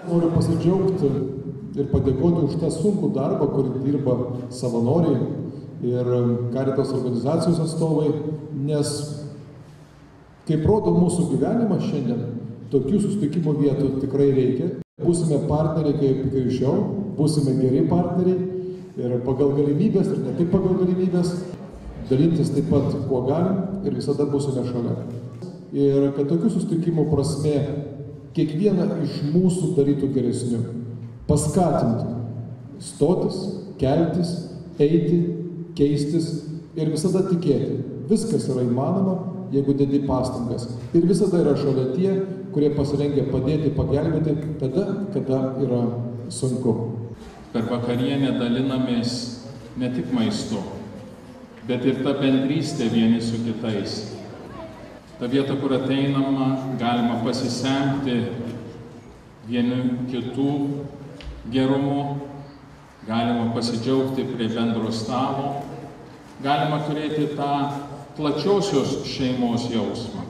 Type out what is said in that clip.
Noriu pasidžiaugti ir padėkoti už tą sunkų darbą, kurį dirba savanoriai ir Caritas organizacijos atstovai, nes, kaip rodo mūsų gyvenimas šiandien, tokių susitikimo vietų tikrai reikia. Būsime partneriai kaip anksčiau, būsime geri partneriai ir pagal galimybės, ir ne tik pagal galimybės, dalintis taip pat, kuo galim ir visada būsime šalia. Ir kad tokių susitikimų prasmė kiekvieną iš mūsų darytų geresniu, paskatintų stotis, keltis, eiti, keistis ir visada tikėti. Viskas yra įmanoma, jeigu dedi pastangas. Ir visada yra šalia tie, kurie pasirengę padėti, pagelbėti tada, kada yra sunku. Per vakarienę dalinamės ne tik maistu, bet ir ta bendrystė vieni su kitais. Ta vieta, kur ateinama, galima pasisemti vieni kitų gerumu, galima pasidžiaugti prie bendro stalo, galima turėti tą plačiosios šeimos jausmą.